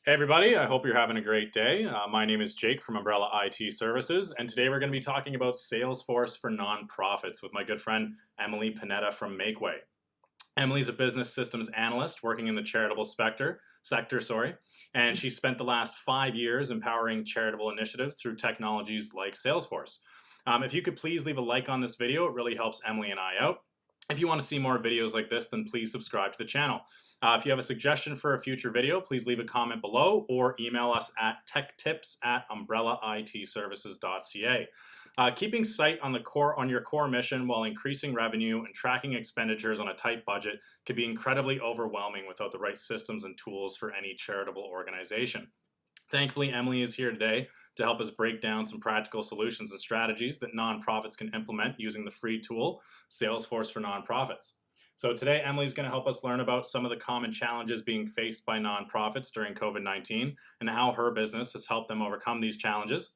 Hey everybody, I hope you're having a great day. My name is Jake from Umbrella IT Services, and today we're going to be talking about Salesforce for nonprofits with my good friend Emily Pineda from Makeway. Emily's a business systems analyst working in the charitable sector, and she spent the last 5 years empowering charitable initiatives through technologies like Salesforce. If you could please leave a like on this video, it really helps Emily and I out. If you want to see more videos like this, then please subscribe to the channel. If you have a suggestion for a future video, please leave a comment below or email us at techtips@umbrellaitservices.ca. Keeping sight on your core mission while increasing revenue and tracking expenditures on a tight budget can be incredibly overwhelming without the right systems and tools for any charitable organization. Thankfully, Emily is here today to help us break down some practical solutions and strategies that nonprofits can implement using the free tool, Salesforce for Nonprofits. So today, Emily's going to help us learn about some of the common challenges being faced by nonprofits during COVID-19 and how her business has helped them overcome these challenges.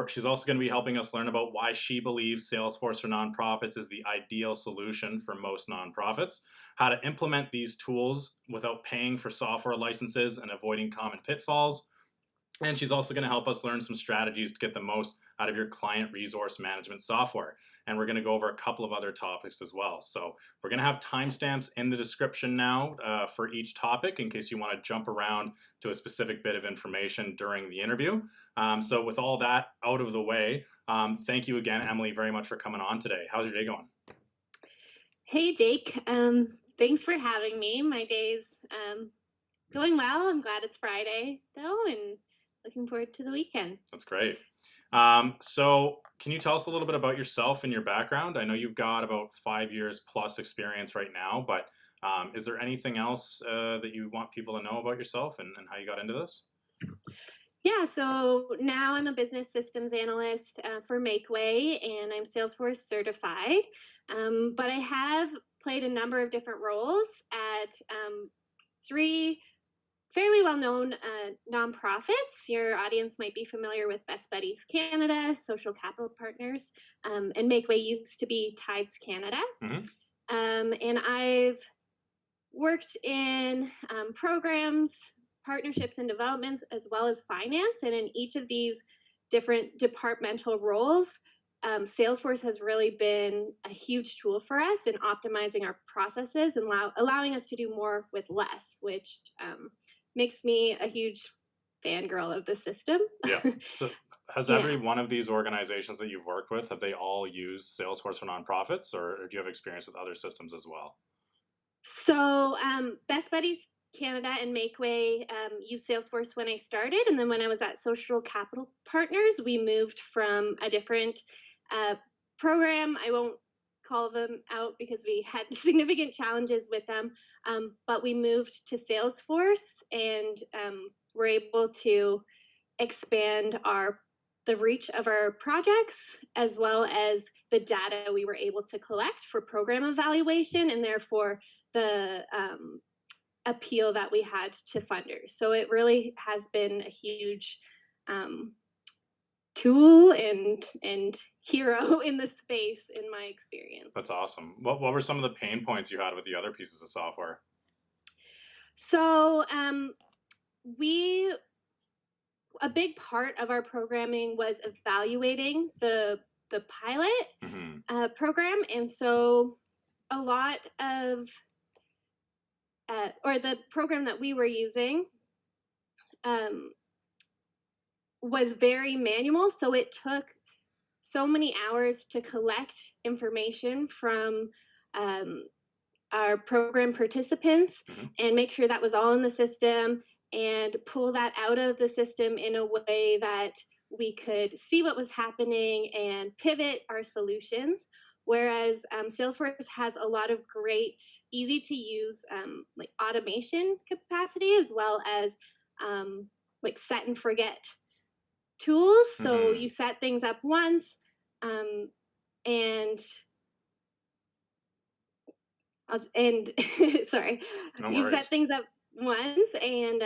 She's also going to be helping us learn about why she believes Salesforce for Nonprofits is the ideal solution for most nonprofits, how to implement these tools without paying for software licenses and avoiding common pitfalls, and she's also going to help us learn some strategies to get the most out of your client resource management software. And we're going to go over a couple of other topics as well. So we're going to have timestamps in the description now for each topic in case you want to jump around to a specific bit of information during the interview. So with all that out of the way, thank you again, Emily, very much for coming on today. How's your day going? Hey, Jake. Thanks for having me. My day's going well. I'm glad it's Friday, though, and looking forward to the weekend. That's great. So can you tell us a little bit about yourself and your background? I know you've got about 5 years plus experience right now, but is there anything else that you want people to know about yourself and how you got into this? Yeah, so now I'm a business systems analyst for Makeway, and I'm Salesforce certified. But I have played a number of different roles at three fairly well-known nonprofits. Your audience might be familiar with Best Buddies Canada, Social Capital Partners, and Makeway used to be Tides Canada. Hmm. And I've worked in programs, partnerships, and developments, as well as finance. And in each of these different departmental roles, Salesforce has really been a huge tool for us in optimizing our processes and allowing us to do more with less, which makes me a huge fangirl of the system. Yeah. So has every Yeah. one of these organizations that you've worked with, have they all used Salesforce for nonprofits, or do you have experience with other systems as well? So Best Buddies Canada and Makeway used Salesforce when I started, and then when I was at Social Capital Partners, we moved from a different uh, program. I won't call them out because we had significant challenges with them, but we moved to Salesforce and were able to expand our the reach of our projects as well as the data we were able to collect for program evaluation and therefore the appeal that we had to funders. So it really has been a huge um, tool and hero in the space in my experience. That's awesome. What were some of the pain points you had with the other pieces of software? So we a big part of our programming was evaluating the pilot Hmm. program, and so a lot of or the program that we were using um, was very manual, so it took so many hours to collect information from um, our program participants Hmm. and make sure that was all in the system and pull that out of the system in a way that we could see what was happening and pivot our solutions. Whereas Salesforce has a lot of great, easy to use like automation capacity as well as like set and forget tools. So Hmm. you set things up once um, and and sorry, No you set worries. things up once and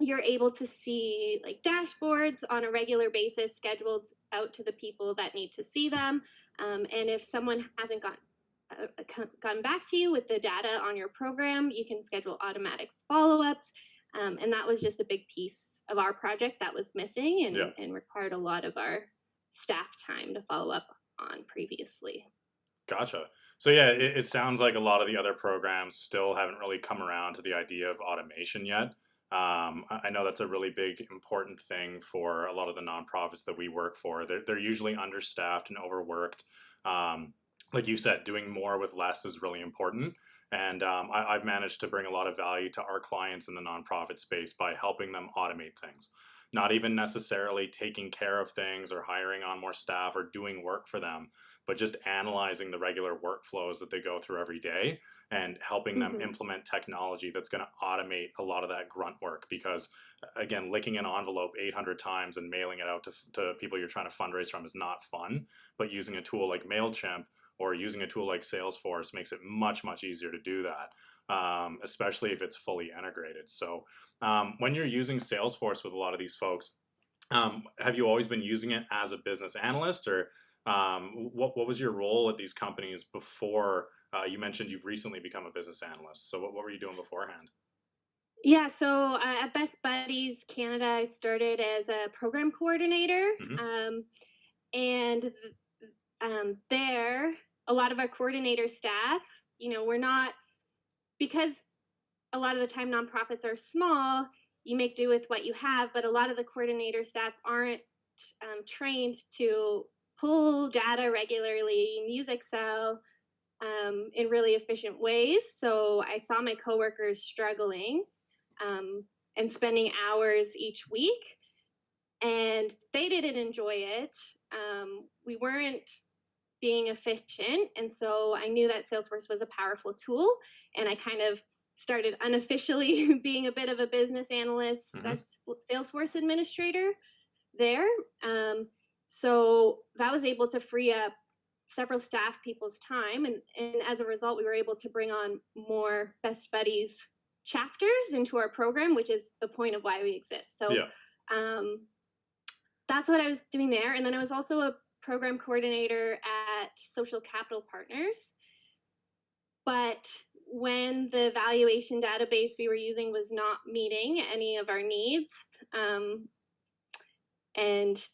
you're able to see like dashboards on a regular basis scheduled out to the people that need to see them. And if someone hasn't gone back to you with the data on your program, you can schedule automatic follow-ups. And that was just a big piece of our project that was missing Yeah. and required a lot of our staff time to follow up on previously. Gotcha. So yeah, it sounds like a lot of the other programs still haven't really come around to the idea of automation yet. I know that's a really big, important thing for a lot of the nonprofits that we work for. They're usually understaffed and overworked. Like you said, doing more with less is really important. And I've managed to bring a lot of value to our clients in the nonprofit space by helping them automate things. Not even necessarily taking care of things or hiring on more staff or doing work for them, but just analyzing the regular workflows that they go through every day and helping them Hmm. implement technology that's going to automate a lot of that grunt work. Because, again, licking an envelope 800 times and mailing it out to people you're trying to fundraise from is not fun. But using a tool like MailChimp or using a tool like Salesforce makes it much, much easier to do that, especially if it's fully integrated. So, when you're using Salesforce with a lot of these folks, have you always been using it as a business analyst, or what was your role at these companies before? You mentioned you've recently become a business analyst. So what were you doing beforehand? Yeah, so at Best Buddies Canada, I started as a program coordinator. Hmm. And there, a lot of our coordinator staff, we're not, because a lot of the time nonprofits are small, you make do with what you have, but a lot of the coordinator staff aren't trained to pull data regularly, use Excel in really efficient ways. So I saw my coworkers struggling um, and spending hours each week, and they didn't enjoy it. We weren't being efficient. And so I knew that Salesforce was a powerful tool. And I kind of started unofficially being a bit of a business analyst Hmm. slash Salesforce administrator there. Um, so that was able to free up several staff people's time. And as a result, we were able to bring on more Best Buddies chapters into our program, which is the point of why we exist. So Yeah. um, that's what I was doing there. And then I was also a program coordinator at Social Capital Partners. But when the valuation database we were using was not meeting any of our needs, um, and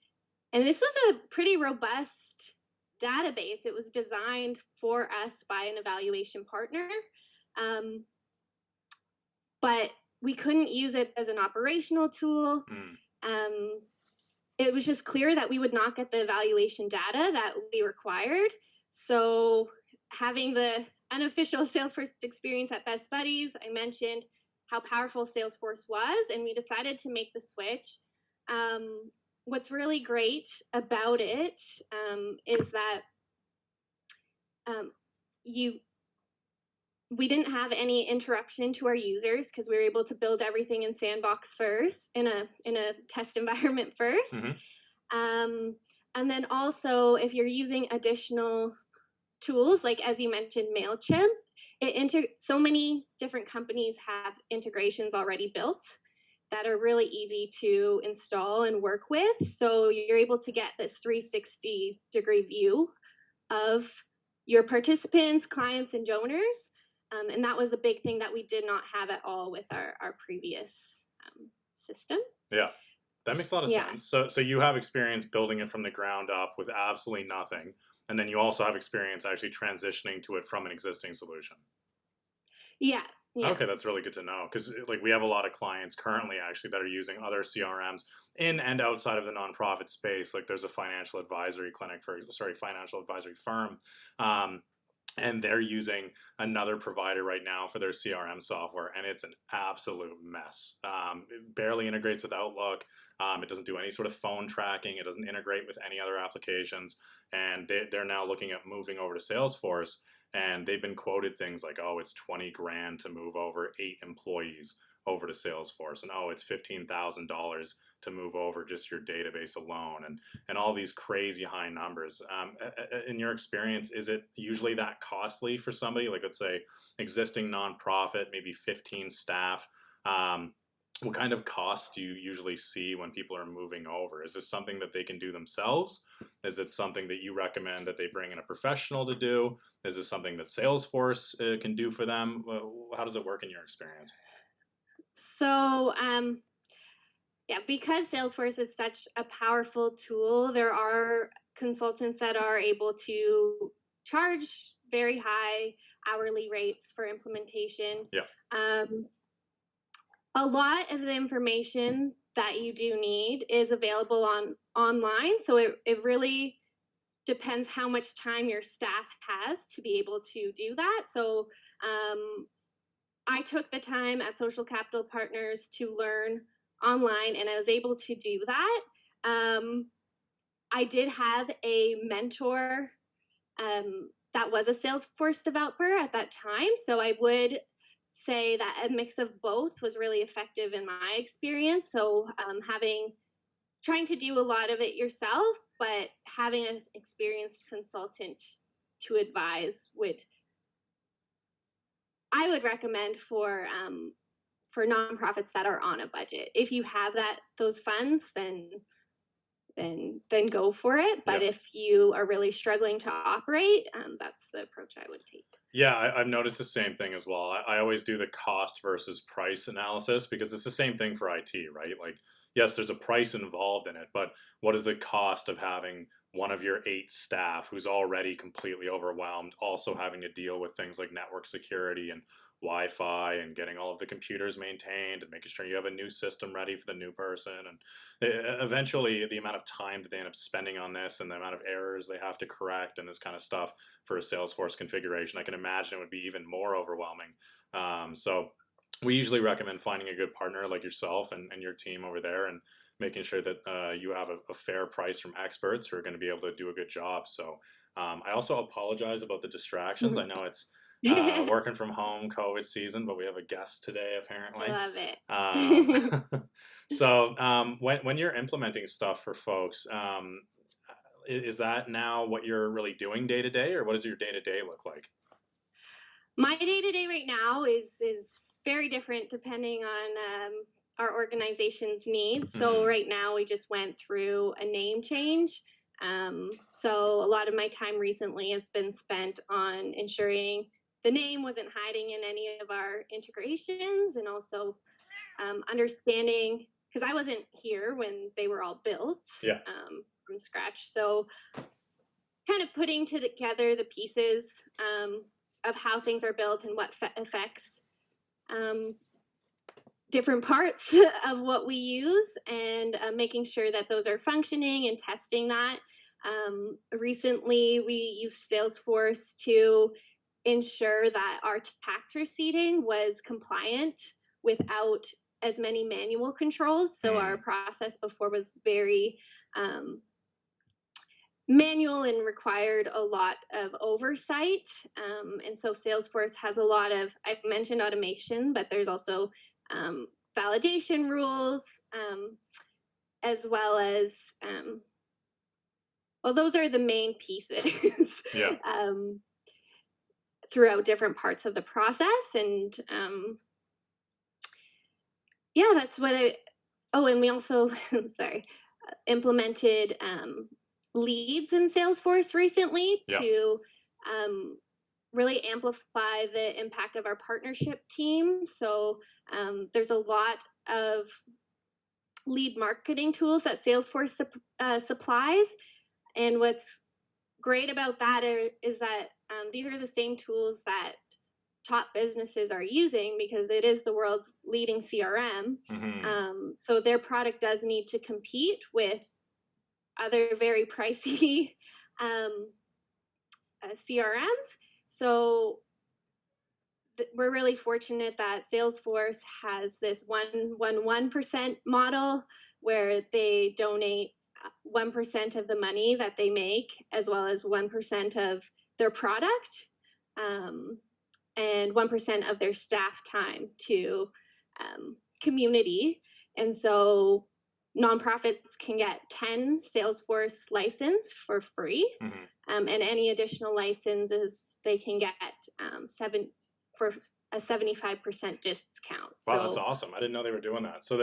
and this was a pretty robust database. It was designed for us by an evaluation partner, um, but we couldn't use it as an operational tool. Mm. Um, it was just clear that we would not get the evaluation data that we required. So, having the unofficial Salesforce experience at Best Buddies, I mentioned how powerful Salesforce was, and we decided to make the switch. Um, what's really great about it is that um, you we didn't have any interruption to our users because we were able to build everything in sandbox first in a test environment first. Hmm. um, and then also, if you're using additional tools, like as you mentioned, MailChimp, so many different companies have integrations already built that are really easy to install and work with. So you're able to get this 360-degree view of your participants, clients, and donors. And that was a big thing that we did not have at all with our previous system. Yeah. That makes a lot of Yeah. sense. So you have experience building it from the ground up with absolutely nothing, and then you also have experience actually transitioning to it from an existing solution. Yeah. Yeah. Okay, that's really good to know because like we have a lot of clients currently actually that are using other CRMs in and outside of the nonprofit space. Like there's a financial advisory clinic for financial advisory firm, um, and they're using another provider right now for their CRM software, and it's an absolute mess. It barely integrates with Outlook. It doesn't do any sort of phone tracking. It doesn't integrate with any other applications, and they're now looking at moving over to Salesforce. And they've been quoted things like, "Oh, it's 20 grand to move over 8 employees over to Salesforce," and "Oh, it's $15,000 to move over just your database alone," and all these crazy high numbers. In your experience, is it usually that costly for somebody, like let's say existing nonprofit, maybe 15 staff? What kind of cost do you usually see when people are moving over? Is this something that they can do themselves? Is it something that you recommend that they bring in a professional to do? Is this something that Salesforce can do for them? How does it work in your experience? So, yeah, because Salesforce is such a powerful tool, there are consultants that are able to charge very high hourly rates for implementation. Yeah. Um, a lot of the information that you do need is available online, so it really depends how much time your staff has to be able to do that. So um, I took the time at Social Capital Partners to learn online, and I was able to do that. Um, I did have a mentor that was a Salesforce developer at that time, so I would say that a mix of both was really effective in my experience. So having trying to do a lot of it yourself, but having an experienced consultant to advise would I would recommend for nonprofits that are on a budget. If you have those funds, then go for it. But Yeah. if you are really struggling to operate, that's the approach I would take. Yeah, I've noticed the same thing as well. I always do the cost versus price analysis because it's the same thing for IT, right? Like, yes, there's a price involved in it, but what is the cost of having one of your 8 staff who's already completely overwhelmed, also having to deal with things like network security and Wi-Fi and getting all of the computers maintained and making sure you have a new system ready for the new person. And eventually, the amount of time that they end up spending on this and the amount of errors they have to correct and this kind of stuff for a Salesforce configuration, I can imagine it would be even more overwhelming. So we usually recommend finding a good partner like yourself and your team over there and making sure that you have a fair price from experts who are going to be able to do a good job. So I also apologize about the distractions. I know it's I working from home COVID season, but we have a guest today apparently. love it. Um, so when you're implementing stuff for folks, is that now what you're really doing day to day, or what does your day to day look like? My day to day right now is very different depending on our organization's needs. So Hmm. right now we just went through a name change. So a lot of my time recently has been spent on ensuring the name wasn't hiding in any of our integrations, and also understanding because I wasn't here when they were all built Yeah. from scratch. So kind of putting together the pieces of how things are built and what affects um, different parts of what we use, and making sure that those are functioning and testing that. Recently, we used Salesforce to ensure that our tax receipting was compliant without as many manual controls. So our Mm. process before was very manual and required a lot of oversight. And so Salesforce has a lot of, I've mentioned automation, but there's also um, validation rules, as well as, well, those are the main pieces Yeah. um, throughout different parts of the process. And yeah, that's what I, oh, and we also, sorry, implemented leads in Salesforce recently Yeah. to um, really amplify the impact of our partnership team. So there's a lot of lead marketing tools that Salesforce supplies. And what's great about that is that these are the same tools that top businesses are using because it is the world's leading CRM. Hmm. So their product does need to compete with other very pricey um, CRMs. So we're really fortunate that Salesforce has this 1% model where they donate 1% of the money that they make, as well as 1% of their product, um, and 1% of their staff time to community. And so nonprofits can get 10 Salesforce license for free, Hmm. and any additional licenses they can get seven for a 75% discount. Wow, that's So awesome. I didn't know they were doing that. So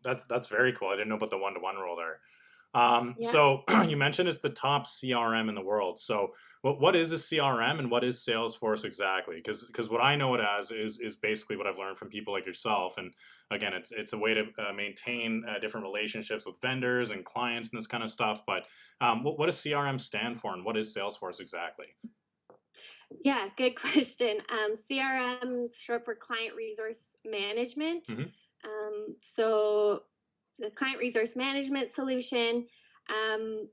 that's very cool. I didn't know about the one-to-one rule there. Yeah. So you mentioned it's the top CRM in the world. So what is a CRM and what is Salesforce exactly? Because what I know it as is basically what I've learned from people like yourself. And again, it's a way to maintain different relationships with vendors and clients and this kind of stuff. But what does CRM stand for, and what is Salesforce exactly? Yeah, good question. CRM is short for Client Resource Management. Hmm. So the Client Resource Management solution. Um,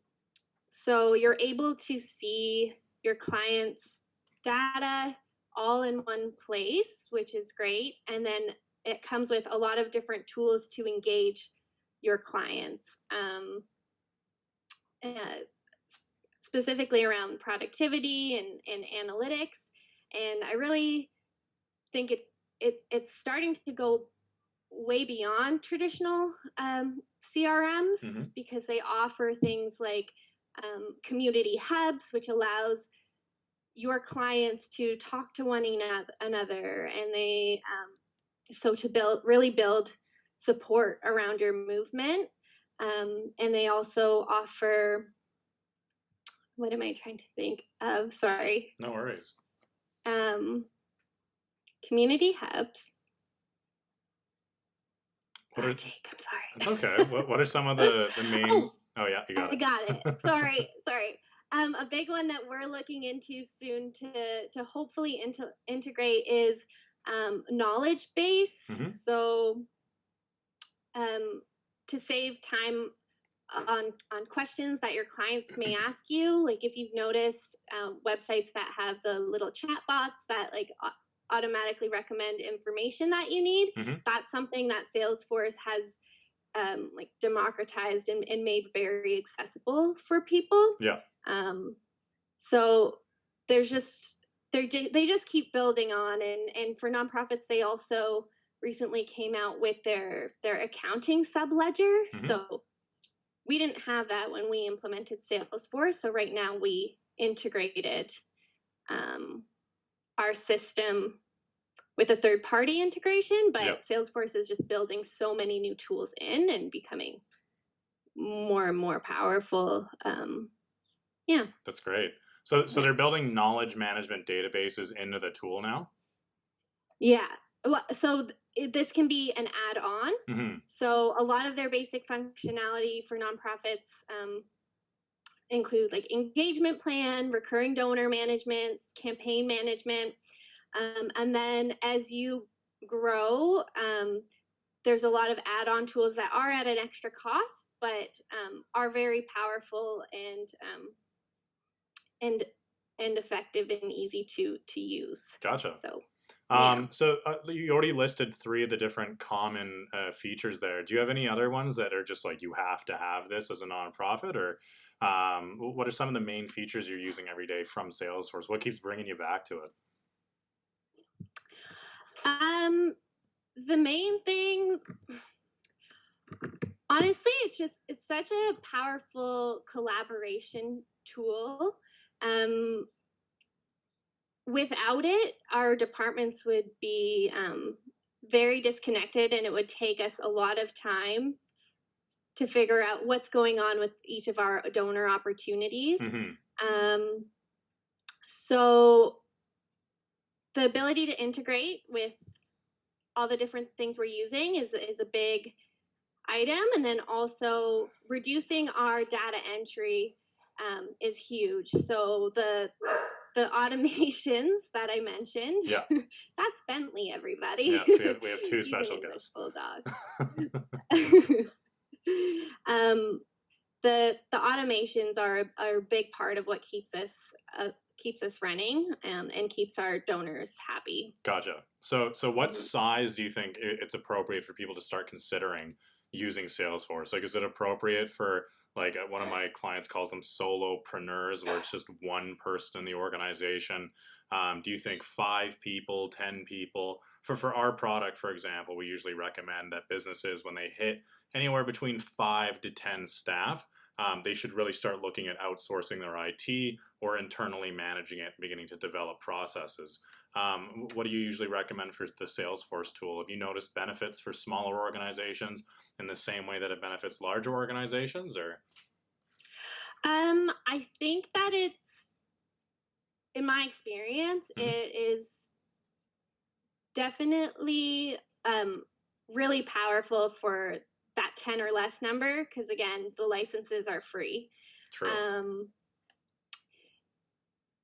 so you're able to see your clients' data all in one place, which is great. And then it comes with a lot of different tools to engage your clients. Uh, Specifically around productivity and analytics. And I really think it's starting to go way beyond traditional CRMs Hmm. because they offer things like community hubs, which allows your clients to talk to one another, and they so to build support around your movement. And they also offer, what am I trying to think of? Sorry. No worries. Um, Community hubs. What Oh, are Jake, I'm It's sorry. okay. What are some of the main? Oh, Oh yeah, you got I it. got it. Sorry, sorry. A big one that we're looking into soon to hopefully integrate is knowledge base. Hmm. So um, to save time on questions that your clients may ask you, like if you've noticed websites that have the little chat bots that like automatically recommend information that you need, Hmm. that's something that Salesforce has like democratized and made very accessible for people. Yeah, Um, so there's just they just keep building on, and for nonprofits they also recently came out with their accounting subledger. hmm, So we didn't have that when we implemented Salesforce. So right now we integrated um, our system with a third party integration, yeah. but Salesforce is just building so many new tools in and becoming more and more powerful. Yeah, That's great. So yeah, they're building knowledge management databases into the tool now. yeah. Well, so this can be an add-on. Hmm. So a lot of their basic functionality for nonprofits include like engagement plan, recurring donor management, campaign management, and then as you grow, there's a lot of add-on tools that are at an extra cost, but are very powerful and and effective and easy to use. Gotcha. So yeah. You already listed three of the different common features there. Do you have any other ones that are just like you have to have this as a nonprofit, or what are some of the main features you're using every day from Salesforce? What keeps bringing you back to it? Um, the main thing, honestly, it's such a powerful collaboration tool. Um, Without it, our departments would be very disconnected, and it would take us a lot of time to figure out what's going on with each of our donor opportunities. Hmm. Um, so the ability to integrate with all the different things we're using is a big item, and then also reducing our data entry is huge. So the automations that I mentioned, Yeah. that's Bentley, everybody. Yes, we have two Even special English guests. bulldogs. um, the automations are a big part of what keeps us running and keeps our donors happy. Gotcha. So what Mhm. size do you think it's appropriate for people to start considering using Salesforce? Like, is it appropriate for like one of my clients calls them solopreneurs, where it's just one person in the organization? Do you think 5 people, 10 people? For our product, for example, we usually recommend that businesses, when they hit anywhere between 5 to 10 staff, they should really start looking at outsourcing their IT or internally managing it, beginning to develop processes. What do you usually recommend for the Salesforce tool? Have you noticed benefits for smaller organizations in the same way that it benefits larger organizations, or? I think that in my experience, Mhm. it is definitely really powerful for that 10 or less number because, again, the licenses are free. True. Um,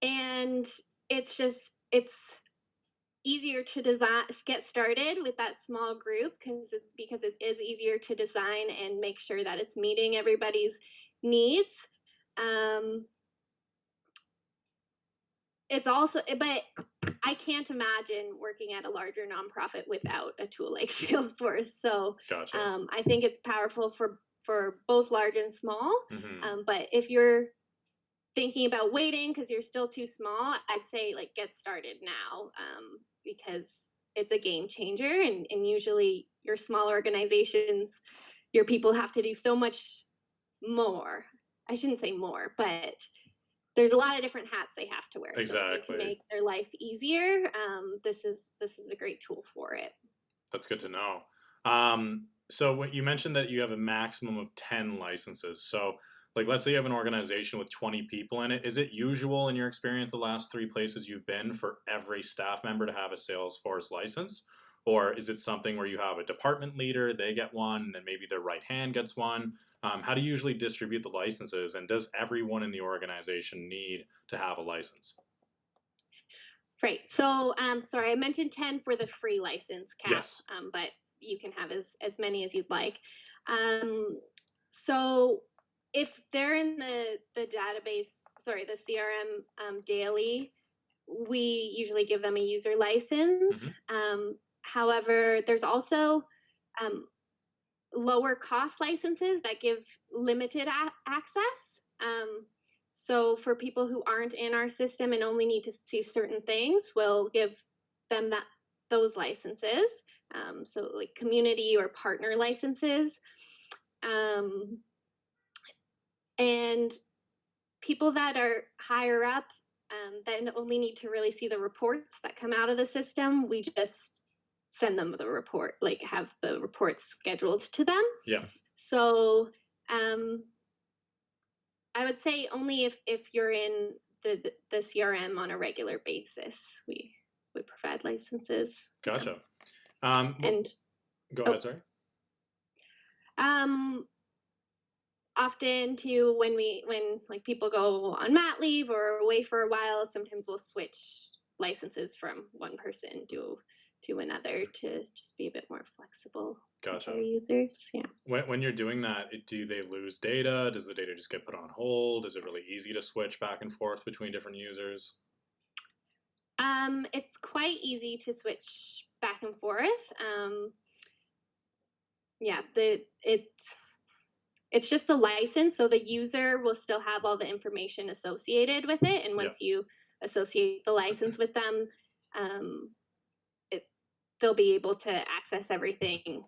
and it's easier to design, get started with that small group because it is easier to design and make sure that it's meeting everybody's needs. Um, it's also, but I can't imagine working at a larger nonprofit without a tool like Salesforce. So Gotcha. I think it's powerful for both large and small. Hmm. But if you're thinking about waiting because you're still too small, I'd say like get started now because it's a game changer. And usually your small organizations, your people have to do so much more. I shouldn't say more, but there's a lot of different hats they have to wear. So if we can Exactly. make their life easier, this is a great tool for it. That's good to know. So what you mentioned that you have a maximum of 10 licenses. So like let's say you have an organization with 20 people in it. Is it usual in your experience the last three places you've been for every staff member to have a Salesforce license? Or is it something where you have a department leader, they get one, and then maybe their right hand gets one? How do you usually distribute the licenses? And does everyone in the organization need to have a license? Right. So, sorry, I mentioned 10 for the free license cap, Yes. but you can have as many as you'd like. So, if they're in the database, sorry, the CRM daily, we usually give them a user license. Hmm. However, there's also um, lower cost licenses that give limited access. So for people who aren't in our system and only need to see certain things, we'll give them those licenses. So like community or partner licenses. Um, and people that are higher up then only need to really see the reports that come out of the system. We just send them the report, like have the reports scheduled to them. Yeah. So I would say only if you're in the CRM on a regular basis, we provide licenses. Yeah. Gotcha. And Go oh, ahead, sorry. um, often too when like people go on mat leave or away for a while, sometimes we'll switch licenses from one person to another to just be a bit more flexible with our Gotcha. users. Yeah. When you're doing that, do they lose data? Does the data just get put on hold? Is it really easy to switch back and forth between different users? It's quite easy to switch back and forth. Yeah, it's just the license, so the user will still have all the information associated with it, and Yeah, once you associate the license with them, um, it, they'll be able to access everything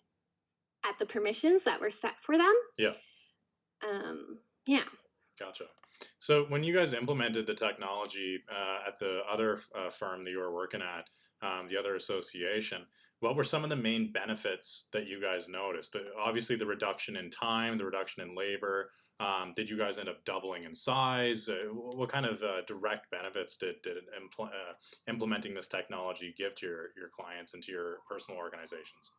at the permissions that were set for them. yeah, Yeah. gotcha. So when you guys implemented the technology at the other firm that you were working at, the other association, what were some of the main benefits that you guys noticed? Obviously, the reduction in time, the reduction in labor. Did you guys end up doubling in size? What kind of direct benefits did implementing this technology give to your clients and to your personal organizations?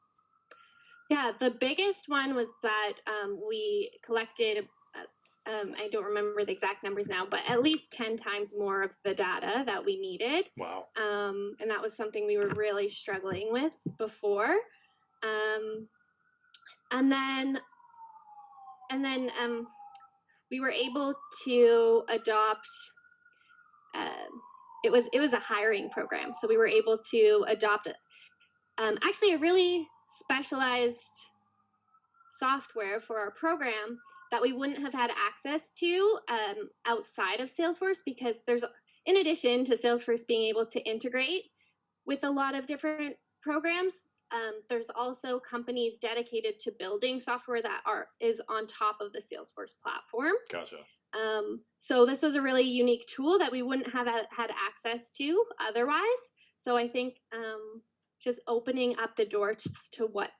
Yeah, the biggest one was that we collected, I don't remember the exact numbers now, but at least 10 times more of the data that we needed. Wow. And that was something we were really struggling with before. Um, and then, and then we were able to adopt. Uh, it was a hiring program, so we were able to adopt actually a really specialized software for our program that we wouldn't have had access to outside of Salesforce because in addition to Salesforce being able to integrate with a lot of different programs, there's also companies dedicated to building software that is on top of the Salesforce platform. Gotcha. So this was a really unique tool that we wouldn't have had access to otherwise. So I think just opening up the door to what's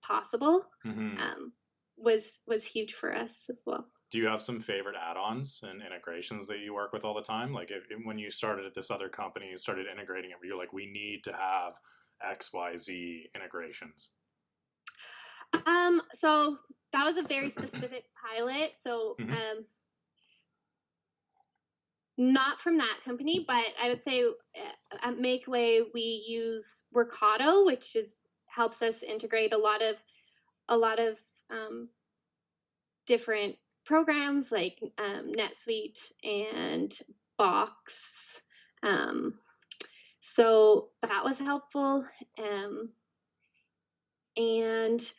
possible Hmm. um, was huge for us as well. Do you have some favorite add-ons and integrations that you work with all the time? Like when you started at this other company, you started integrating it, where you're like, we need to have XYZ integrations. So that was a very specific pilot. So Hmm. not from that company, but I would say at Makeway we use Workato, which is helps us integrate a lot of um, different programs like NetSuite and Box. Um, so that was helpful. And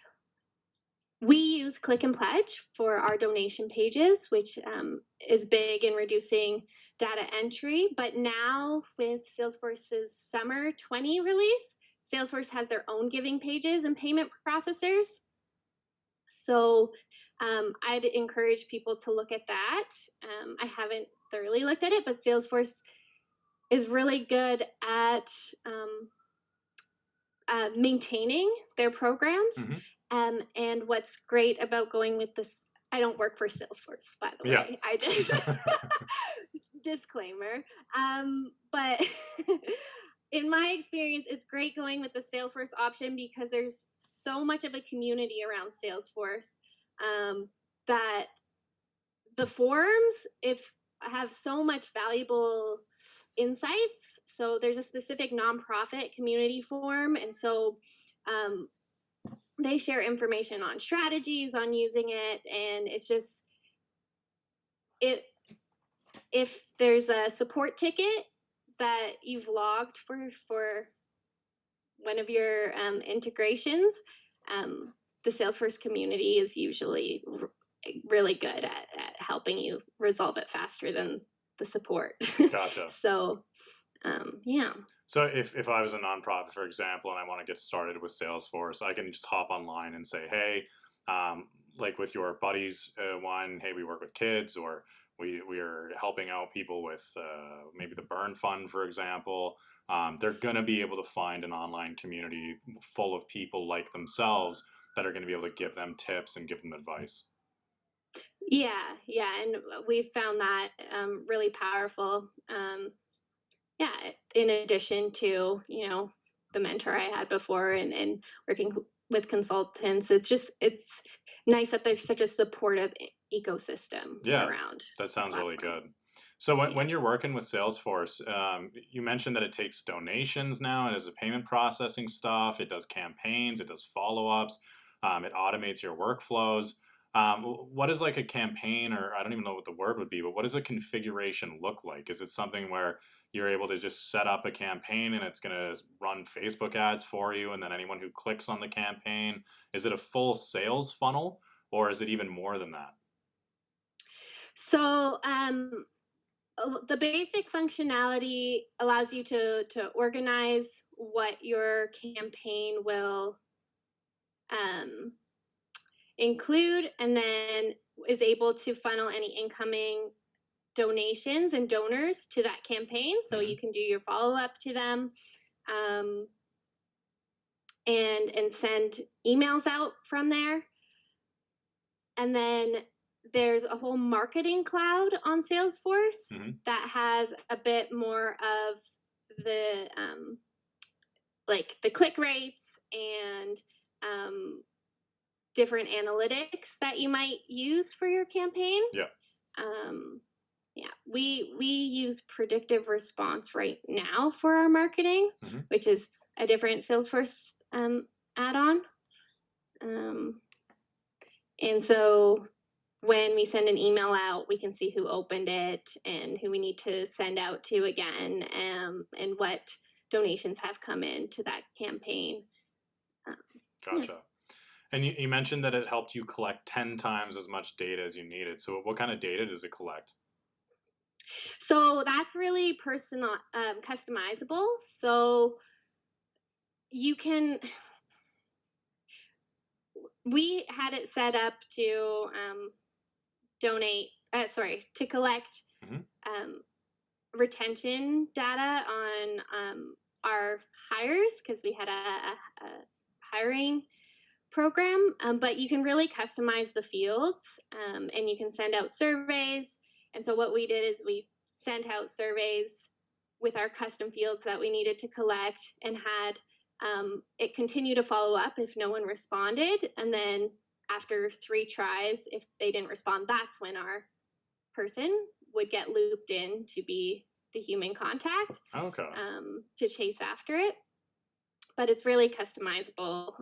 we use Click and Pledge for our donation pages, which is big in reducing data entry. But now with Salesforce's Summer 20 release, Salesforce has their own giving pages and payment processors. So I'd encourage people to look at that. I haven't thoroughly looked at it, but Salesforce is really good at maintaining their programs. Hmm. And what's great about going with this, I don't work for Salesforce, by the Yeah. way. I just disclaimer. But in my experience, it's great going with the Salesforce option because there's so much of a community around Salesforce that the forums if have so much valuable insights. So there's a specific nonprofit community forum, and so um, they share information on strategies on using it, and it's just it if there's a support ticket that you've logged for one of your integrations, um, the Salesforce community is usually really good at helping you resolve it faster than the support. Gotcha. So yeah. So if I was a nonprofit, for example, and I want to get started with Salesforce, I can just hop online and say, hey, like with your buddies one, hey, we work with kids, or we are helping out people with maybe the burn fund, for example. They're going to be able to find an online community full of people like themselves that are going to be able to give them tips and give them advice. Yeah, and we've found that really powerful. Yeah, in addition to the mentor I had before and working with consultants, it's nice that there's such a supportive ecosystem Yeah, around that the sounds really platform. good. So when Yeah. you're working with Salesforce, you mentioned that it takes donations now. It does the payment processing stuff. It does campaigns. It does follow-ups. It automates your workflows. What is like a campaign, or I don't even know what the word would be, but what does a configuration look like? Is it something where you're able to just set up a campaign and it's going to run Facebook ads for you, and then anyone who clicks on the campaign, is it a full sales funnel, or is it even more than that? So the basic functionality allows you to organize what your campaign will um, include, and then is able to funnel any incoming donations and donors to that campaign. So Hmm. you can do your follow up to them, um, and send emails out from there. And then there's a whole marketing cloud on Salesforce Hmm. that has a bit more of the like the click rates and different analytics that you might use for your campaign. Yeah. Um, yeah, we use predictive response right now for our marketing, Hmm. which is a different Salesforce add-on. Um, and so when we send an email out, we can see who opened it and who we need to send out to again, and what donations have come in to that campaign. Um, yeah. Gotcha. And you mentioned that it helped you collect 10 times as much data as you needed. So what kind of data does it collect? So that's really personal, customizable. So you can, we had it set up to to collect Hmm. um, retention data on our hires because we had a hiring program, but you can really customize the fields, and you can send out surveys. And so what we did is we sent out surveys with our custom fields that we needed to collect and had it continue to follow up if no one responded. And then after 3 tries, if they didn't respond, that's when our person would get looped in to be the human contact Okay. to chase after it. But it's really customizable.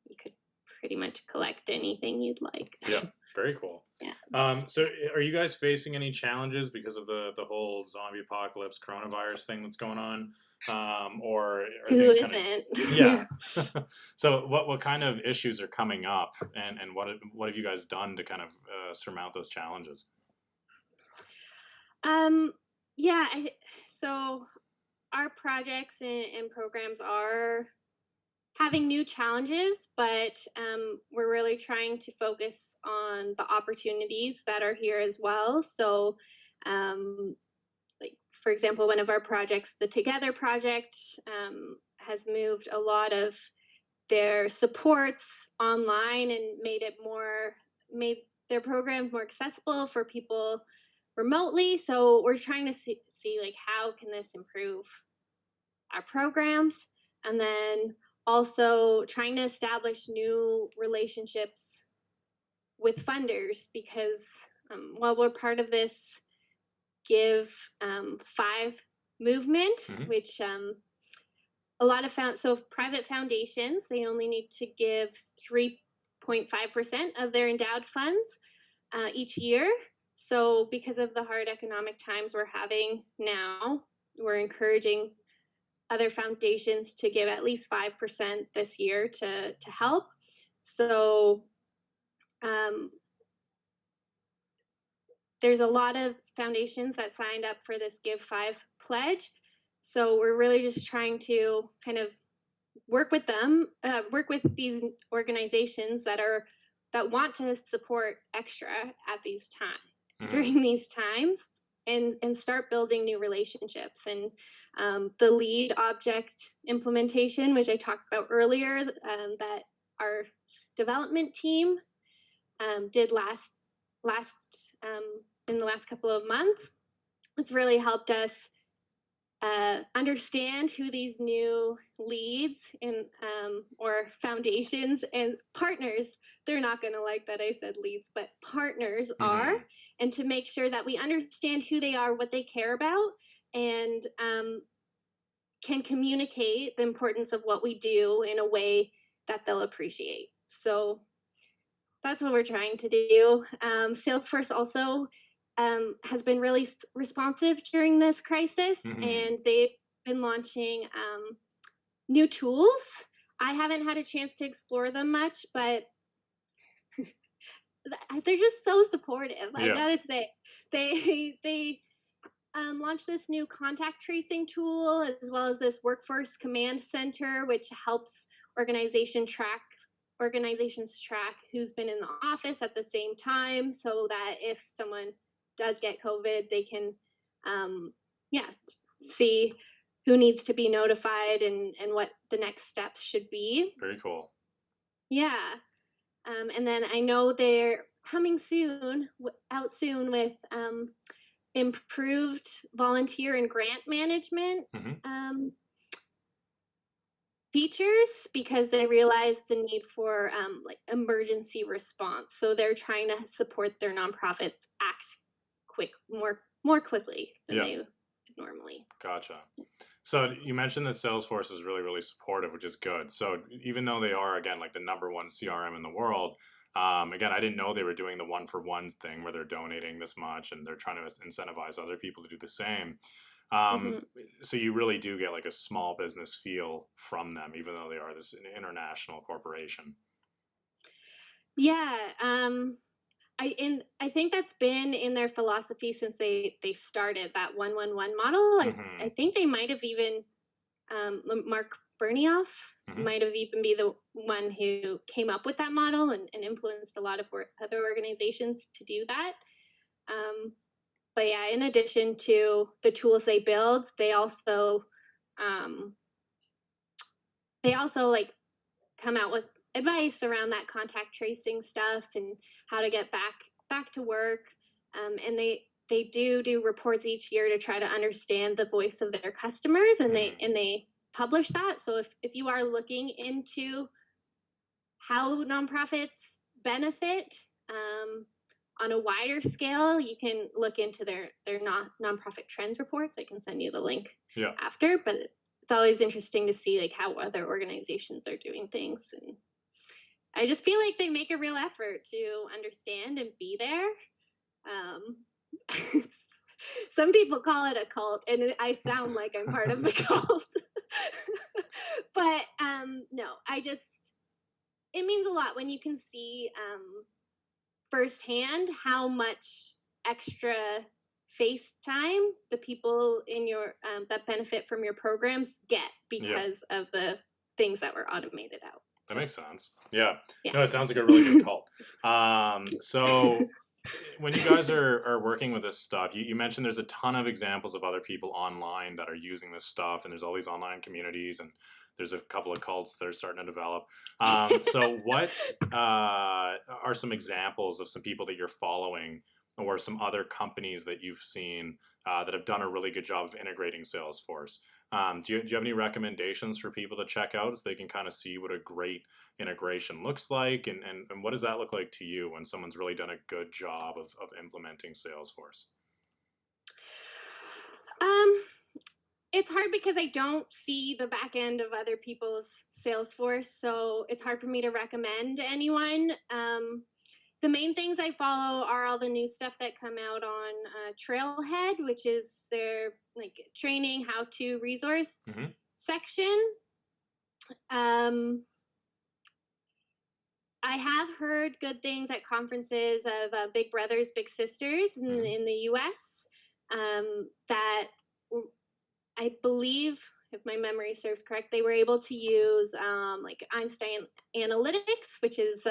You could pretty much collect anything you'd like. Yeah. Very cool. Yeah. So are you guys facing any challenges because of the whole zombie apocalypse coronavirus thing that's going on? Or are Who things kind of, isn't? yeah. So what kind of issues are coming up, and what have you guys done to kind of surmount those challenges? um, yeah. So our projects and programs are having new challenges, but we're really trying to focus on the opportunities that are here as well. So, like for example, one of our projects, the Together project, has moved a lot of their supports online and made their programs more accessible for people remotely. So we're trying to see like how can this improve our programs, and then also trying to establish new relationships with funders because while we're part of this Give 5 movement, Hmm. which a lot of private foundations, they only need to give 3.5% of their endowed funds each year. So because of the hard economic times we're having now, we're encouraging other foundations to give at least 5% this year to help. So um, there's a lot of foundations that signed up for this Give 5 pledge. So we're really just trying to kind of work with these organizations that want to support extra at these times Hmm. during these times, and start building new relationships. And the lead object implementation, which I talked about earlier, that our development team did last in the last couple of months, it's really helped us understand who these new leads and or foundations and partners, they're not going to like that I said leads, but partners are, Hmm. and to make sure that we understand who they are, what they care about, and can communicate the importance of what we do in a way that they'll appreciate. So that's what we're trying to do. Salesforce also has been really responsive during this crisis, Hmm. and they've been launching new tools. I haven't had a chance to explore them much, but they're just so supportive. I Yeah. gotta say, they launched this new contact tracing tool as well as this workforce command center, which helps organizations track who's been in the office at the same time, so that if someone does get COVID, they can, yeah, see who needs to be notified and what the next steps should be. Very cool. Yeah. And then I know they're coming soon, out soon with improved volunteer and grant management Hmm. features because they realize the need for like emergency response. So they're trying to support their nonprofits act more quickly than Yeah. they would normally. Gotcha. So you mentioned that Salesforce is really, really supportive, which is good. So even though they are, again, like the number one CRM in the world, again, I didn't know they were doing the one for one thing where they're donating this much and they're trying to incentivize other people to do the same. Um, Hmm. so you really do get like a small business feel from them, even though they are this international corporation. Yeah, I think that's been in their philosophy since they started that 111 model. I Hmm. think they might have even Mark Bernioff Hmm. might have even be the one who came up with that model and influenced a lot of other organizations to do that. Um, but yeah, in addition to the tools they build, they also Um, they also like come out with advice around that contact tracing stuff and how to get back to work. And they do reports each year to try to understand the voice of their customers, and they publish that. So if you are looking into how nonprofits benefit on a wider scale, you can look into their nonprofit trends reports. I can send you the link after, but it's always interesting to see like how other organizations are doing things. And I just feel like they make a real effort to understand and be there. Some people call it a cult, and I sound like I'm part of the cult. But no, it means a lot when you can see firsthand how much extra face time the people in your that benefit from your programs get because of the things that were automated out. That makes sense. Yeah. No, it sounds like a really good cult. So when you guys are working with this stuff, you mentioned there's a ton of examples of other people online that are using this stuff, and there's all these online communities, and there's a couple of cults that are starting to develop. So what are some examples of some people that you're following, or some other companies that you've seen that have done a really good job of integrating Salesforce? Do you have any recommendations for people to check out so they can kind of see what a great integration looks like? And what does that look like to you when someone's really done a good job of implementing Salesforce? It's hard because I don't see the back end of other people's Salesforce, so it's hard for me to recommend anyone. The main things I follow are all the new stuff that come out on Trailhead, which is their like training how-to resource section. I have heard good things at conferences of Big Brothers Big Sisters in the US that I believe, if my memory serves correct, they were able to use like Einstein Analytics, which is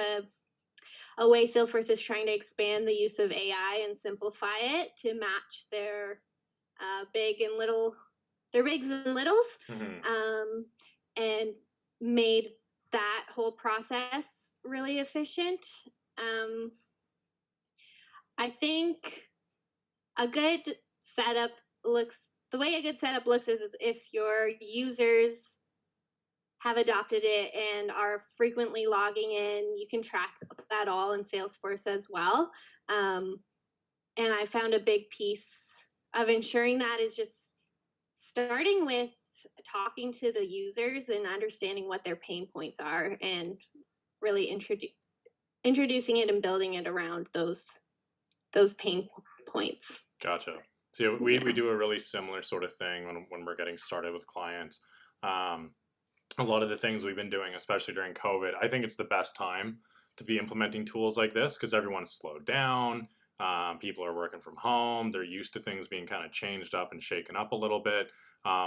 a way Salesforce is trying to expand the use of AI and simplify it to match their big and little, their bigs and littles, and made that whole process really efficient. I think a good setup looks, the way a good setup looks is if your users have adopted it and are frequently logging in, you can track that all in Salesforce as well. And I found a big piece of ensuring that is just starting with talking to the users and understanding what their pain points are, and really introducing it and building it around those pain points. Gotcha. So we do a really similar sort of thing when we're getting started with clients. A lot of the things we've been doing, especially during COVID, I think it's the best time to be implementing tools like this because everyone's slowed down. People are working from home. They're used to things being kind of changed up and shaken up a little bit.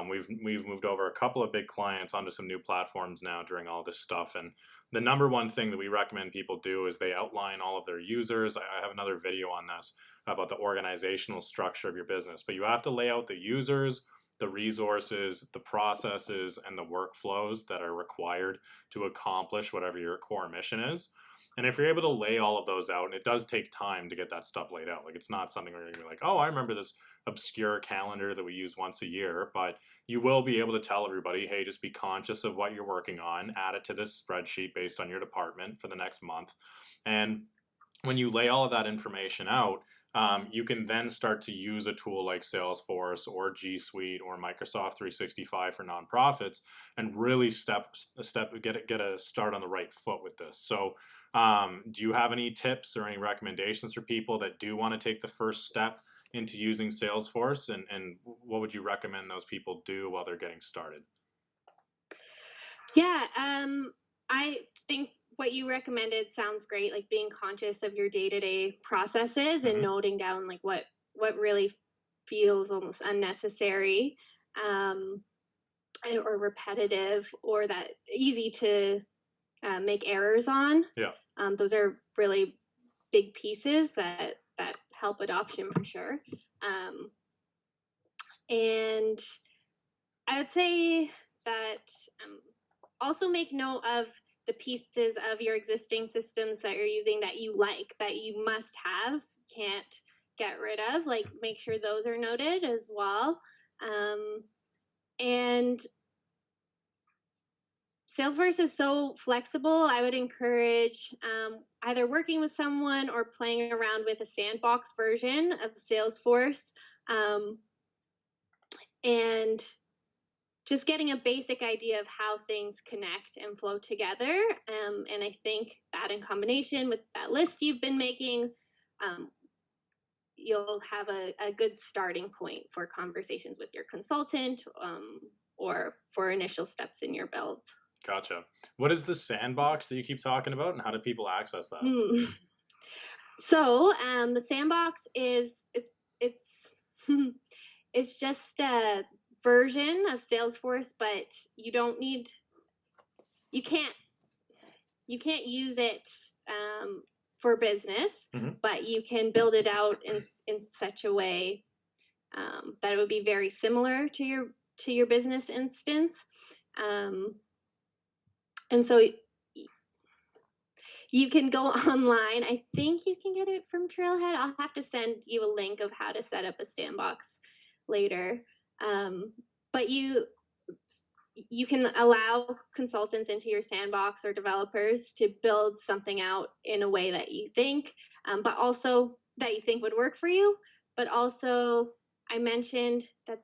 We've moved over a couple of big clients onto some new platforms now during all this stuff. And the number one thing that we recommend people do is they outline all of their users. I have another video on this about the organizational structure of your business, but you have to lay out the users, the resources, the processes, and the workflows that are required to accomplish whatever your core mission is. And if you're able to lay all of those out, and it does take time to get that stuff laid out. Like it's not something where you're like, oh, I remember this obscure calendar that we use once a year, but you will be able to tell everybody, hey, just be conscious of what you're working on, add it to this spreadsheet based on your department for the next month. And when you lay all of that information out, you can then start to use a tool like Salesforce or G Suite or Microsoft 365 for nonprofits and really get a start on the right foot with this. So do you have any tips or any recommendations for people that do want to take the first step into using Salesforce, and what would you recommend those people do while they're getting started? Yeah, I think what you recommended sounds great, like being conscious of your day-to-day processes and noting down like what really feels almost unnecessary, or repetitive, or that easy to make errors on. Yeah. Those are really big pieces that help adoption for sure. And I would say that also make note of the pieces of your existing systems that you're using that you like, that you must have, can't get rid of. Like, make sure those are noted as well. And Salesforce is so flexible. I would encourage either working with someone or playing around with a sandbox version of Salesforce, and just getting a basic idea of how things connect and flow together. And I think that in combination with that list you've been making, um, you'll have a good starting point for conversations with your consultant, or for initial steps in your build. Gotcha. What is the sandbox that you keep talking about, and how do people access that? Hmm. So the sandbox is it's it's just a version of Salesforce, but you can't you can't use it for business, Hmm. but you can build it out in such a way that it would be very similar to your business instance. Um, and so you can go online. I think you can get it from Trailhead. I'll have to send you a link of how to set up a sandbox later. But you can allow consultants into your sandbox or developers to build something out in a way that you think, but also that you think would work for you. But also, I mentioned that,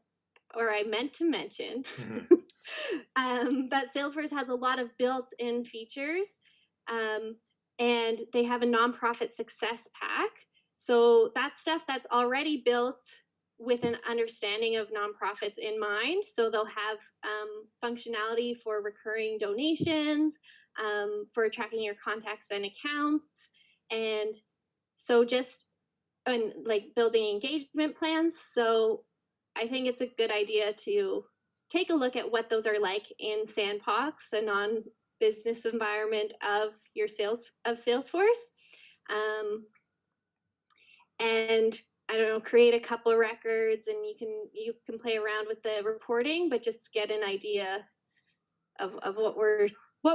or I meant to mention, Hmm. that Salesforce has a lot of built-in features, um, and they have a nonprofit success pack. So that's stuff that's already built with an understanding of nonprofits in mind. So they'll have functionality for recurring donations, for tracking your contacts and accounts, and so just and like building engagement plans. So I think it's a good idea to take a look at what those are like in Sandbox, a non-business environment of Salesforce, um, and I don't know, create a couple of records, and you can play around with the reporting, but just get an idea of what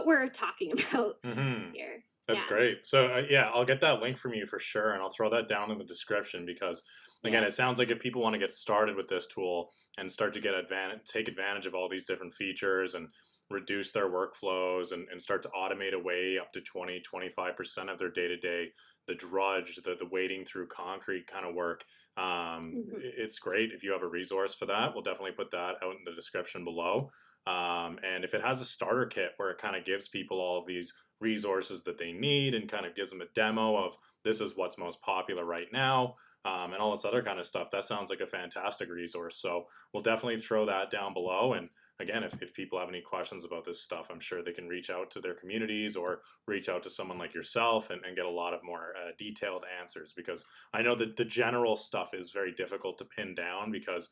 we're talking about Hmm. here. That's Yeah, great. So yeah, I'll get that link from you for sure, and I'll throw that down in the description because, again, yeah. it sounds like if people want to get started with this tool and start to take advantage of all these different features and reduce their workflows and start to automate away up to 20-25% of their day to day, the drudge, the wading through concrete kind of work. Mhm. It's great if you have a resource for that. We'll definitely put that out in the description below. And if it has a starter kit where it kind of gives people all of these resources that they need and kind of gives them a demo of this is what's most popular right now, and all this other kind of stuff, that sounds like a fantastic resource. So we'll definitely throw that down below. And again, if people have any questions about this stuff, I'm sure they can reach out to their communities or reach out to someone like yourself and get a lot of more detailed answers, because I know that the general stuff is very difficult to pin down because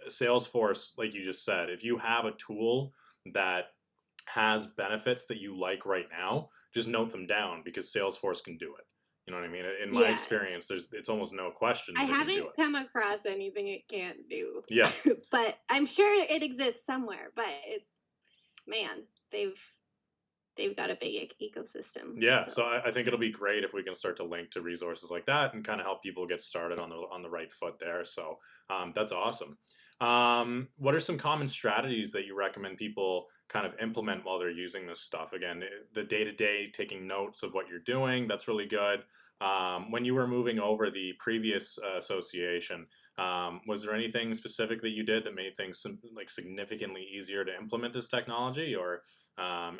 Salesforce, like you just said, if you have a tool that has benefits that you like right now, just note them down because Salesforce can do it. You know what I mean? In my Yeah, experience, it's almost no question I that it can do haven't it. come across anything it can't do, Yeah, but I'm sure it exists somewhere. But man, they've they've got a big ecosystem. yeah. So So I think it'll be great if we can start to link to resources like that and kind of help people get started on the right foot there. So that's awesome. What are some common strategies that you recommend people kind of implement while they're using this stuff? Again, the day to day taking notes of what you're doing, that's really good. When you were moving over the previous association, was there anything specific that you did that made things like significantly easier to implement this technology, or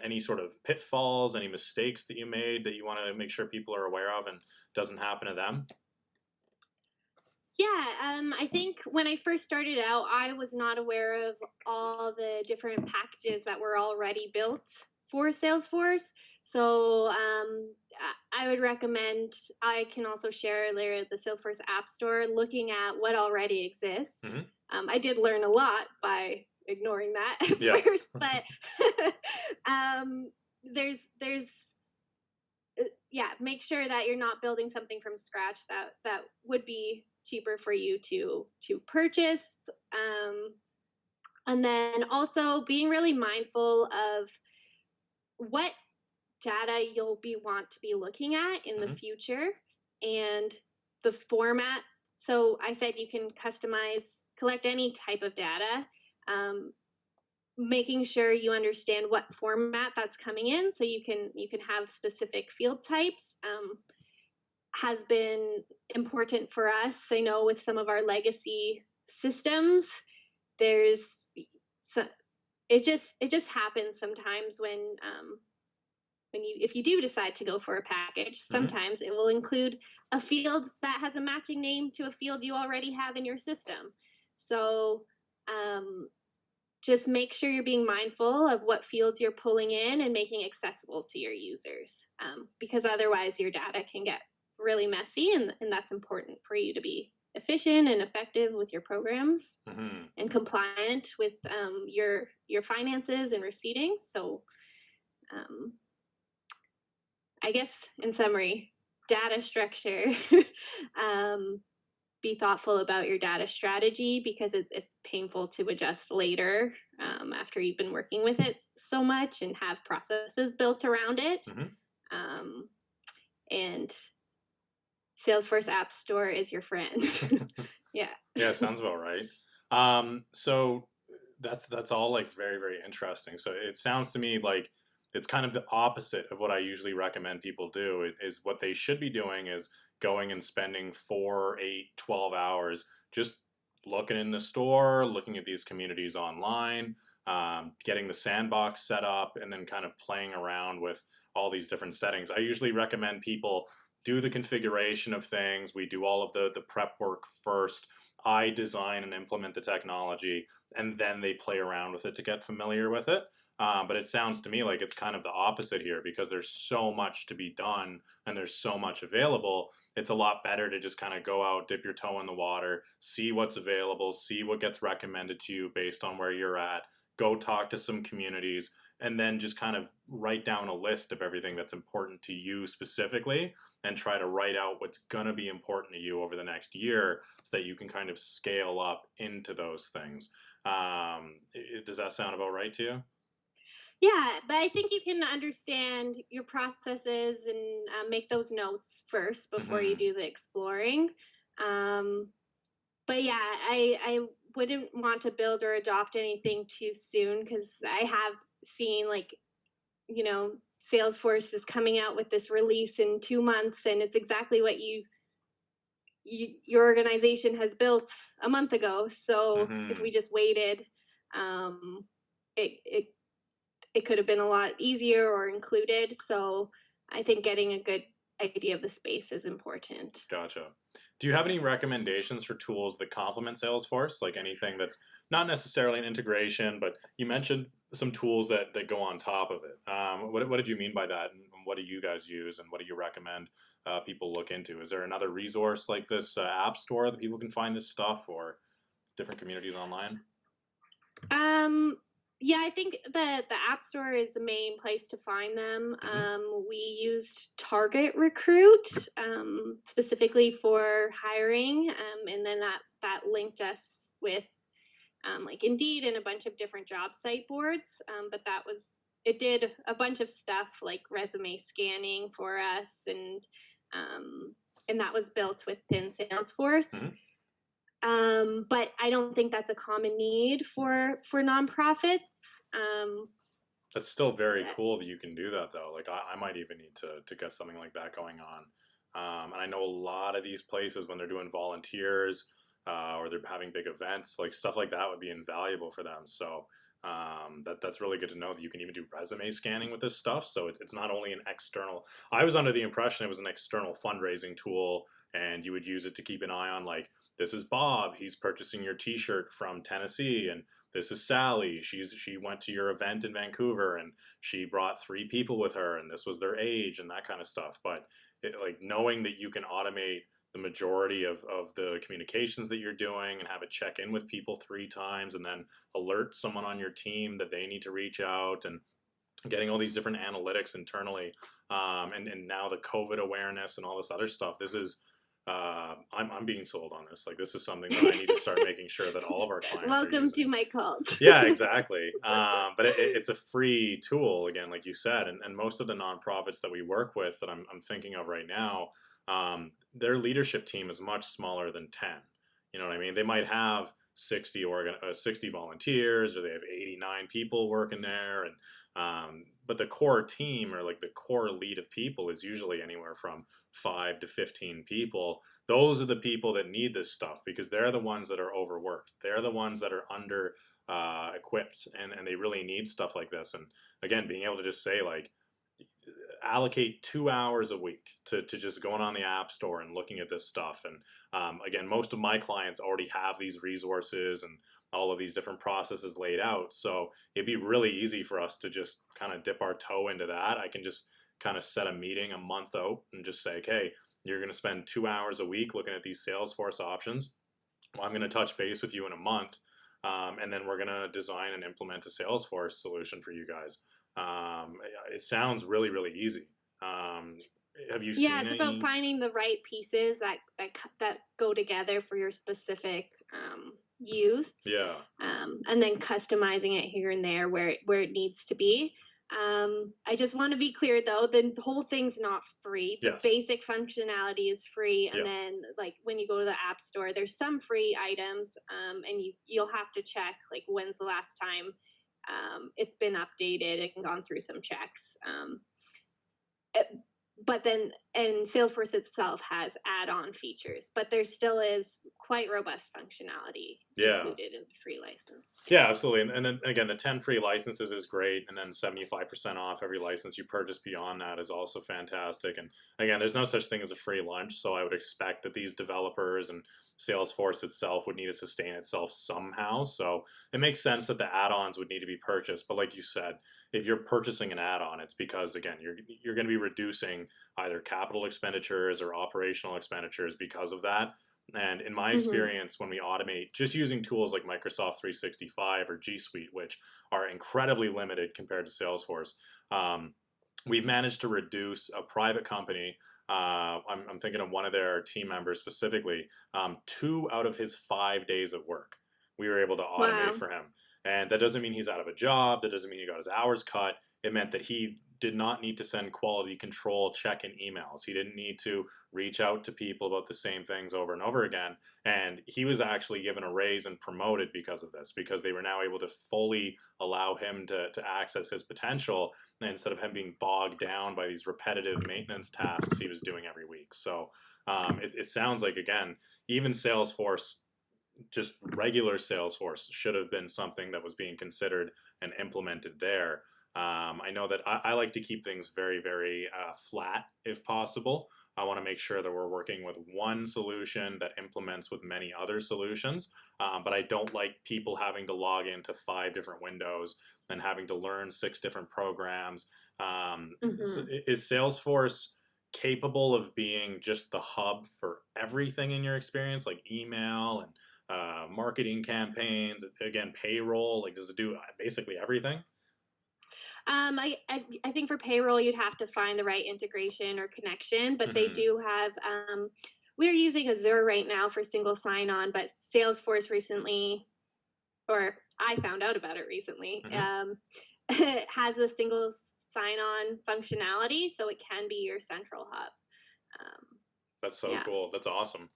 any sort of pitfalls, any mistakes that you made that you want to make sure people are aware of and doesn't happen to them? yeah, I think when I first started out, I was not aware of all the different packages that were already built for Salesforce. So I would recommend. I can also share later the Salesforce App Store, looking at what already exists. Hmm. I did learn a lot by ignoring that at Yeah. first, but there's yeah, make sure that you're not building something from scratch that would be cheaper for you to purchase. Um, And then also being really mindful of what data you'll be want to be looking at in the Hmm. future and the format. So I said you can customize, collect any type of data. Um, Making sure you understand what format that's coming in, so you can have specific field types, has been important for us. I know with some of our legacy systems, there's so, it just happens sometimes when you if you do decide to go for a package, Hmm. sometimes it will include a field that has a matching name to a field you already have in your system. So um, just make sure you're being mindful of what fields you're pulling in and making accessible to your users, because otherwise your data can get really messy, and that's important for you to be efficient and effective with your programs Hmm. and compliant with your finances and receipting. So um, I guess in summary, data structure. um, be thoughtful about your data strategy because it's painful to adjust later, after you've been working with it so much and have processes built around it. Hmm. Um, and Salesforce App Store is your friend. Yeah. Yeah, it sounds about right. So that's all like very, very interesting. So it sounds to me like it's kind of the opposite of what I usually recommend people do. Is what they should be doing is going and spending 4, 8, 12 hours just looking in the store, looking at these communities online, getting the sandbox set up, and then kind of playing around with all these different settings. I usually recommend people do the configuration of things. We do all of the prep work first. I design and implement the technology, and then they play around with it to get familiar with it. But it sounds to me like it's kind of the opposite here because there's so much to be done and there's so much available. It's a lot better to just kind of go out, dip your toe in the water, see what's available, see what gets recommended to you based on where you're at, go talk to some communities, and then just kind of write down a list of everything that's important to you specifically and try to write out what's going to be important to you over the next year so that you can kind of scale up into those things. Does that sound about right to you? Yeah, but I think you can understand your processes and make those notes first before you Hmm. do the exploring. Um, but yeah, I wouldn't want to build or adopt anything too soon because I have seen, like, Salesforce is coming out with this release in 2 months, and it's exactly what your organization has built a month ago. So if we Hmm. just waited, um, it it it could have been a lot easier or included. So I think getting a good idea of the space is important. Gotcha. Do you have any recommendations for tools that complement Salesforce? Like anything that's not necessarily an integration, but you mentioned some tools that go on top of it. What did you mean by that? And what do you guys use? And what do you recommend people look into? Is there another resource like this app store that people can find this stuff or different communities online? Um, yeah, I think the App Store is the main place to find them. Hmm. We used Target Recruit, specifically for hiring, and then that linked us with, like Indeed and a bunch of different job site boards. But it did a bunch of stuff like resume scanning for us, um, and that was built within Salesforce. Hmm. But I don't think that's a common need for nonprofits. Um, That's still very cool that you can do that though. Like I might even need to get something like that going on. And I know a lot of these places when they're doing volunteers or they're having big events, like stuff like that would be invaluable for them. So that's really good to know that you can even do resume scanning with this stuff. So it's not only an external. I was under the impression it was an external fundraising tool, and you would use it to keep an eye on like this is Bob. He's purchasing your T-shirt from Tennessee, and this is Sally. She went to your event in Vancouver and she brought 3 people with her and this was their age and that kind of stuff. But like knowing that you can automate the majority of the communications that you're doing and have it check in with people 3 times and then alert someone on your team that they need to reach out and getting all these different analytics internally, and now the COVID awareness and all this other stuff. This is I'm being sold on this. Like, this is something that I need to start making sure that all of our clients are Welcome to using. my cult. Yeah, exactly. But it's a free tool, again, like you said, and most of the nonprofits that we work with that I'm thinking of right now, their leadership team is much smaller than 10. You know what I mean? They might have 60 volunteers, or they have 89 people working there, and but the core team, or like the core lead of people, is usually anywhere from 5 to 15 people. Those are the people that need this stuff, because they're the ones that are overworked. They're the ones that are under equipped, and they really need stuff like this. And again, being able to just say, like, allocate 2 hours a week to just going on the app store and looking at this stuff. And again, most of my clients already have these resources and all of these different processes laid out, so it'd be really easy for us to just kind of dip our toe into that. I can just kind of set a meeting a month out and just say, okay, you're going to spend 2 hours a week looking at these Salesforce options. Well, I'm going to touch base with you in a month, and then we're going to design and implement a Salesforce solution for you guys. It sounds really, really easy. Have you Yeah, seen it's about any? finding the right pieces that go together for your specific use, Yeah. and then customizing it here and there where it needs to be. I just want to be clear though, the whole thing's not free. The Yes. basic functionality is free, and Yeah. then like when you go to the app store, there's some free items, and you'll have to check like when's the last time it's been updated and gone through some checks. It, but then, and Salesforce itself has add-on features, but there still is quite robust functionality Yeah. included in the free license. Yeah, absolutely. And then again, the 10 free licenses is great. And then 75% off every license you purchase beyond that is also fantastic. And again, there's no such thing as a free lunch. So I would expect that these developers and Salesforce itself would need to sustain itself somehow. So it makes sense that the add ons would need to be purchased. But like you said, if you're purchasing an add on, it's because, again, you're going to be reducing either capital expenditures or operational expenditures because of that. And in my Mm-hmm. experience, when we automate just using tools like Microsoft 365 or G Suite, which are incredibly limited compared to Salesforce, um, we've managed to reduce a private company. I'm thinking of one of their team members specifically, 2 out of his 5 days of work, we were able to automate Wow. for him. And that doesn't mean he's out of a job. That doesn't mean he got his hours cut. It meant that he did not need to send quality control check-in emails. He didn't need to reach out to people about the same things over and over again. And he was actually given a raise and promoted because of this, because they were now able to fully allow him to access his potential, instead of him being bogged down by these repetitive maintenance tasks he was doing every week. So it sounds like, again, even Salesforce, just regular Salesforce, should have been something that was being considered and implemented there. I know that I like to keep things very, very flat if possible. I want to make sure that we're working with one solution that implements with many other solutions. But I don't like people having to log into 5 different windows and having to learn 6 different programs. Mm-hmm. Is Salesforce capable of being just the hub for everything in your experience, like email and marketing campaigns, again, payroll? Like, does it do basically everything? I think for payroll, you'd have to find the right integration or connection, but they Hmm. do have. We're using Azure right now for single sign-on, but Salesforce recently, or I found out about it recently, Hmm. has a single sign-on functionality, so it can be your central hub. Um, That's so yeah. cool. That's awesome.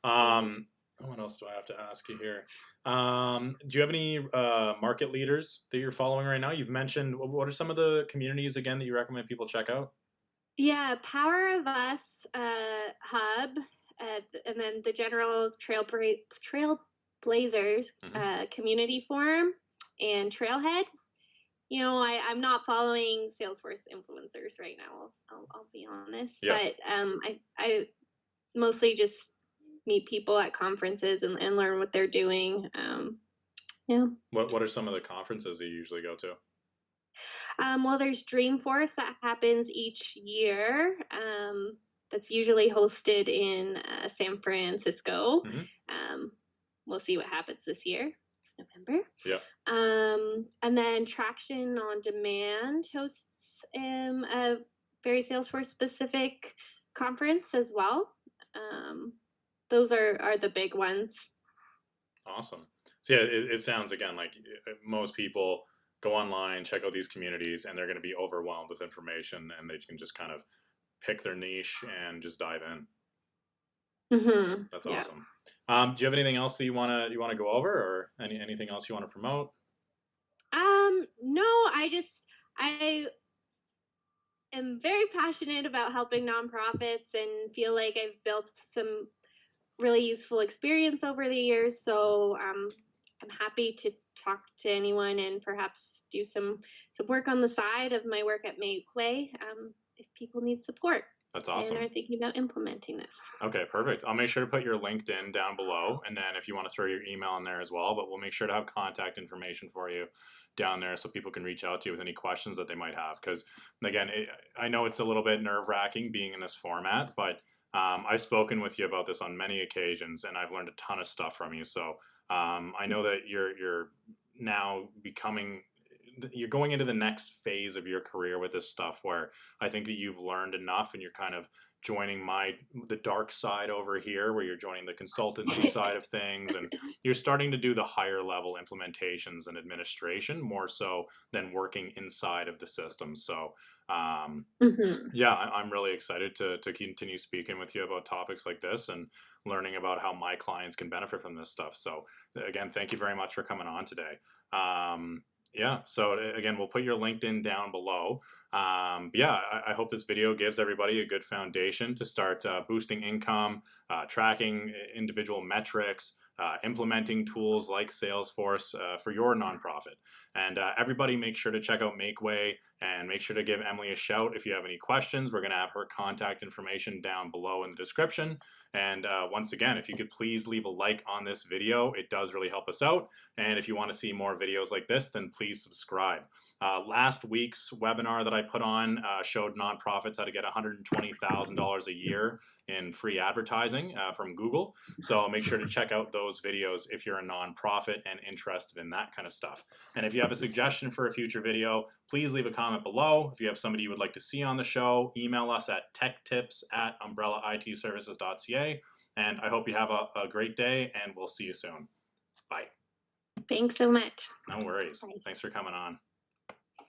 Mm-hmm. What else do I have to ask you here? Do you have any market leaders that you're following right now? You've mentioned, what are some of the communities again that you recommend people check out? Yeah, Power of Us hub, and then the general Trailblazers Hmm. community forum and Trailhead. I'm not following Salesforce influencers right now. I'll be honest, Yeah. but I mostly just meet people at conferences and learn what they're doing. Yeah. What are some of the conferences that you usually go to? Well, there's Dreamforce that happens each year. That's usually hosted in San Francisco. Hmm. Um, we'll see what happens this year. It's November. Yeah. And then Traction on Demand hosts a very Salesforce specific conference as well. Those are the big ones. Awesome. So yeah, it sounds again like most people go online, check out these communities, and they're going to be overwhelmed with information, and they can just kind of pick their niche and just dive in. That's Yeah. awesome. Do you have anything else that you want to go over, or anything else you want to promote? No, I am very passionate about helping nonprofits and feel like I've built some really useful experience over the years. So I'm happy to talk to anyone and perhaps do some work on the side of my work at Makeway if people need support That's and awesome. are thinking about implementing this. Okay, perfect. I'll make sure to put your LinkedIn down below, and then if you want to throw your email in there as well, but we'll make sure to have contact information for you down there so people can reach out to you with any questions that they might have. Because again, I know it's a little bit nerve wracking being in this format, but I've spoken with you about this on many occasions, and I've learned a ton of stuff from you. So I know that you're now becoming you're going into the next phase of your career with this stuff where I think that you've learned enough and you're kind of joining the dark side over here where you're joining the consultancy side of things, and you're starting to do the higher level implementations and administration more so than working inside of the system. So Hmm. yeah, I'm really excited to continue speaking with you about topics like this and learning about how my clients can benefit from this stuff. So again, thank you very much for coming on today. Yeah, so again, we'll put your LinkedIn down below. But yeah, I hope this video gives everybody a good foundation to start boosting income, tracking individual metrics, implementing tools like Salesforce for your nonprofit. And everybody make sure to check out Makeway and make sure to give Emily a shout if you have any questions. We're going to have her contact information down below in the description. And once again, if you could please leave a like on this video, it does really help us out. And if you want to see more videos like this, then please subscribe. Last week's webinar that I put on showed nonprofits how to get $120,000 a year in free advertising from Google. So make sure to check out those videos if you're a nonprofit and interested in that kind of stuff. And if you have a suggestion for a future video, please leave a comment below. If you have somebody you would like to see on the show, email us at techtips@umbrellaitservices.ca. And I hope you have a great day, and we'll see you soon. Bye. Thanks so much. No worries. Bye. Thanks for coming on.